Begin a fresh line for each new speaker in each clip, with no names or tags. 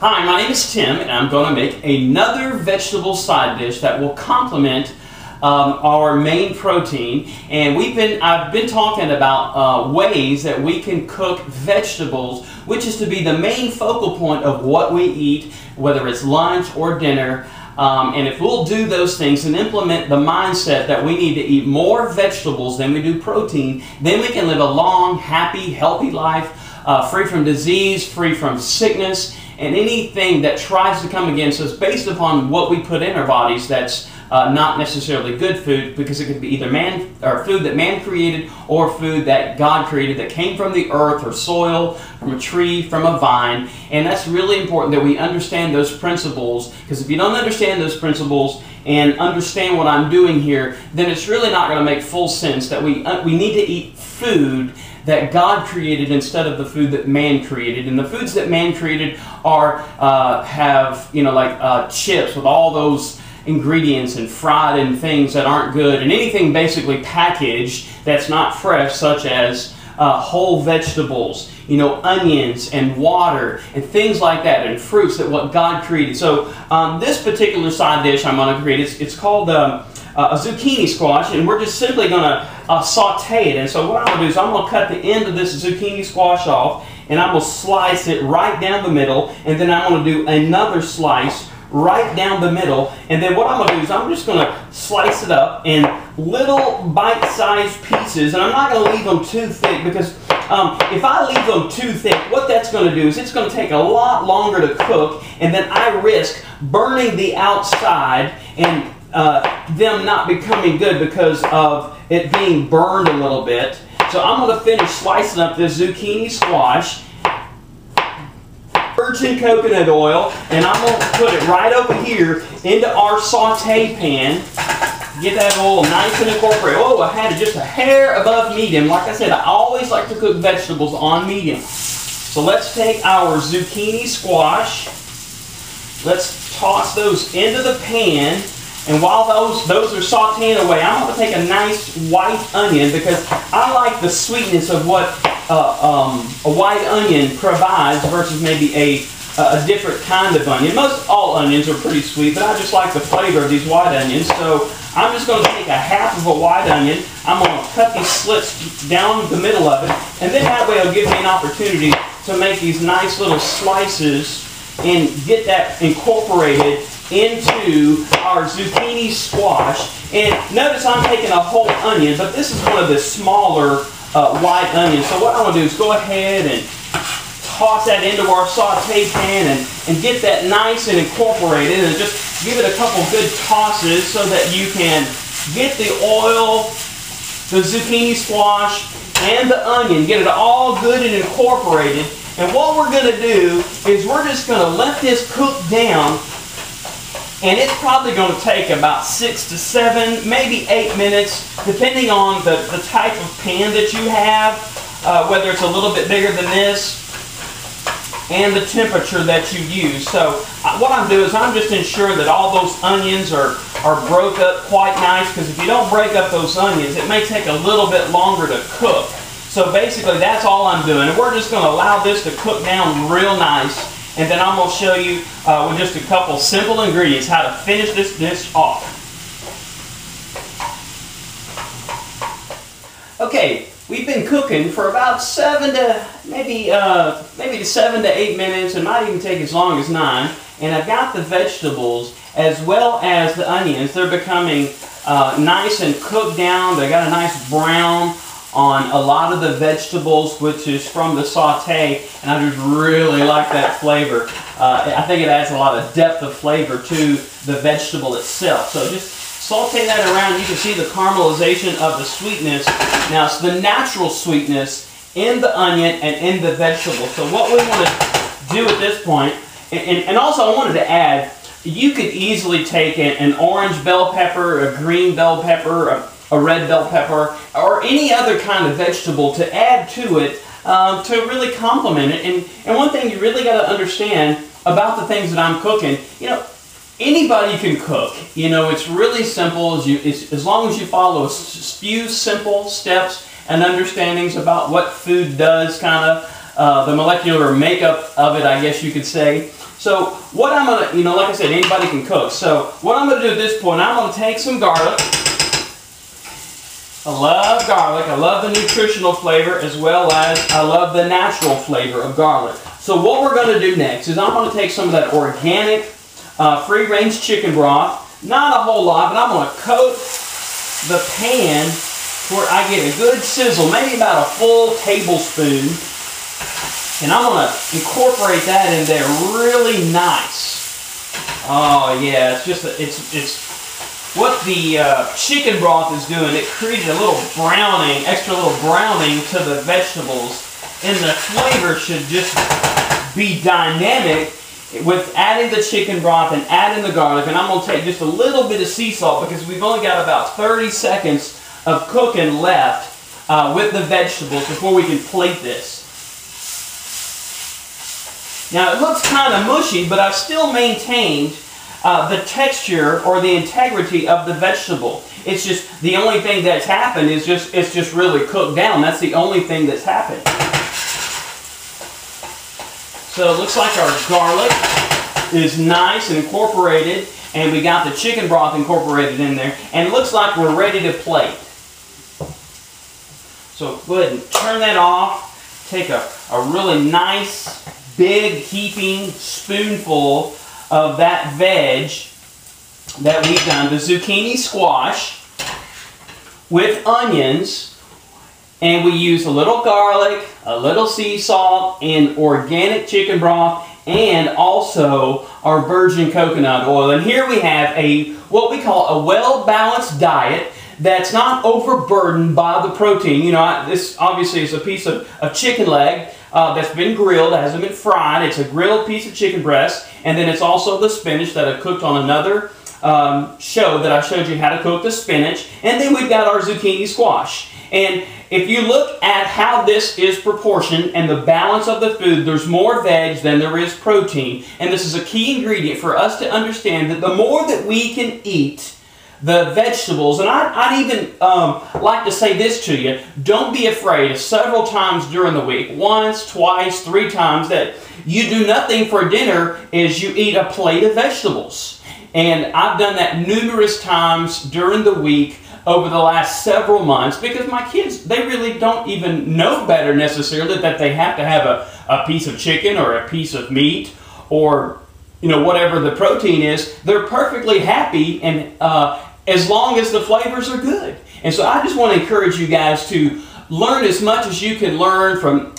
Hi, my name is Tim, and I'm going to make another vegetable side dish that will complement our main protein. And I've been talking about ways that we can cook vegetables, which is to be the main focal point of what we eat, whether it's lunch or dinner. And if we'll do those things and implement the mindset that we need to eat more vegetables than we do protein, then we can live a long, happy, healthy life, free from disease, free from sickness, and anything that tries to come against us based upon what we put in our bodies that's not necessarily good food, because it could be either food that man created or food that God created that came from the earth or soil, from a tree, from a vine. And that's really important that we understand those principles, because if you don't understand those principles and understand what I'm doing here, then it's really not going to make full sense that we need to eat food that God created instead of the food that man created. And the foods that man created have chips with all those ingredients and fried and things that aren't good, and anything basically packaged that's not fresh, such as whole vegetables, onions and water and things like that, and fruits that what God created. So this particular side dish I'm going to create, it's called a zucchini squash, and we're just simply going to saute it. And so what I'm going to do is I'm going to cut the end of this zucchini squash off, and I'm going to slice it right down the middle, and then I'm going to do another slice right down the middle. And then what I'm going to do is I'm just going to slice it up in little bite-sized pieces, and I'm not going to leave them too thick, because if I leave them too thick, what that's going to do is it's going to take a lot longer to cook, and then I risk burning the outside and them not becoming good because of it being burned a little bit. So I'm going to finish slicing up this zucchini squash, virgin coconut oil, and I'm going to put it right over here into our saute pan. Get that oil nice and incorporated. Oh, I had it just a hair above medium. Like I said, I always like to cook vegetables on medium. So let's take our zucchini squash. Let's toss those into the pan. And while those are sauteing away, I'm going to take a nice white onion, because I like the sweetness of what a white onion provides versus maybe a different kind of onion. All onions are pretty sweet, but I just like the flavor of these white onions. So I'm just going to take a half of a white onion. I'm going to cut these slits down the middle of it, and then that way it'll give me an opportunity to make these nice little slices and get that incorporated into our zucchini squash. And notice I'm taking a whole onion, but this is one of the smaller white onions. So what I'm going to do is go ahead and toss that into our saute pan and get that nice and incorporated, and just give it a couple good tosses so that you can get the oil, the zucchini squash, and the onion, get it all good and incorporated. And what we're going to do is we're just going to let this cook down. And it's probably going to take about 6 to 7, maybe 8 minutes, depending on the type of pan that you have, whether it's a little bit bigger than this, and the temperature that you use. So what I'm doing is I'm just ensuring that all those onions are broke up quite nice, because if you don't break up those onions, it may take a little bit longer to cook. So basically that's all I'm doing. And we're just going to allow this to cook down real nice. And then I'm going to show you with just a couple simple ingredients how to finish this dish off. Okay, we've been cooking for about 7 to maybe 7 to 8 minutes, and might even take as long as 9. And I've got the vegetables as well as the onions. They're becoming nice and cooked down. They got a nice brown on a lot of the vegetables, which is from the saute, and I just really like that flavor. I think it adds a lot of depth of flavor to the vegetable itself. So just saute that around. You can see the caramelization of the sweetness. Now it's the natural sweetness in the onion and in the vegetable. So what we want to do at this point, and also I wanted to add, you could easily take an orange bell pepper, a green bell pepper, a red bell pepper, or any other kind of vegetable to add to it to really complement it. And one thing you really got to understand about the things that I'm cooking, anybody can cook. It's really simple as long as you follow a few simple steps and understandings about what food does kind of the molecular makeup of it, I guess you could say. So what I'm going to, you know, like I said, anybody can cook. So what I'm going to do at this point, I'm going to take some garlic. I love garlic. I love the nutritional flavor as well as I love the natural flavor of garlic. So what we're going to do next is I'm going to take some of that organic free-range chicken broth. Not a whole lot, but I'm going to coat the pan where I get a good sizzle, maybe about a full tablespoon. And I'm going to incorporate that in there really nice. Oh yeah, it's just, it's what the chicken broth is doing. It created a little browning, extra little browning to the vegetables. And the flavor should just be dynamic with adding the chicken broth and adding the garlic. And I'm going to take just a little bit of sea salt because we've only got about 30 seconds of cooking left with the vegetables before we can plate this. Now it looks kind of mushy, but I've still maintained the texture or the integrity of the vegetable. It's just the only thing that's happened is it's just really cooked down. That's the only thing that's happened. So it looks like our garlic is nice and incorporated, and we got the chicken broth incorporated in there, and it looks like we're ready to plate. So go ahead and turn that off. Take a really nice big heaping spoonful of that veg that we've done, the zucchini squash with onions, and we use a little garlic, a little sea salt, and organic chicken broth, and also our virgin coconut oil. And here we have what we call a well-balanced diet that's not overburdened by the protein. You know, this obviously is a piece of chicken leg that's been grilled, it hasn't been fried. It's a grilled piece of chicken breast, and then it's also the spinach that I cooked on another show that I showed you how to cook the spinach. And then we've got our zucchini squash. And if you look at how this is proportioned and the balance of the food, there's more veg than there is protein. And this is a key ingredient for us to understand that the more that we can eat the vegetables, and I'd even like to say this to you, don't be afraid several times during the week, once, twice, 3 times, that you do nothing for dinner is you eat a plate of vegetables. And I've done that numerous times during the week over the last several months because my kids, they really don't even know better necessarily that they have to have a piece of chicken or a piece of meat or, you know, whatever the protein is. They're perfectly happy and as long as the flavors are good. And so I just want to encourage you guys to learn as much as you can learn from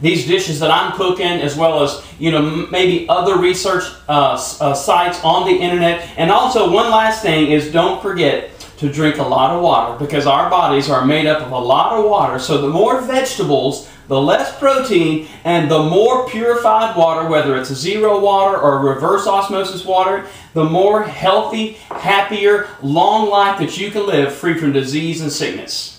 these dishes that I'm cooking, as well as, you know, maybe other research sites on the internet. And also one last thing is, don't forget to drink a lot of water, because our bodies are made up of a lot of water. So the more vegetables, the less protein, and the more purified water, whether it's a zero water or reverse osmosis water, the more healthy, happier, long life that you can live free from disease and sickness.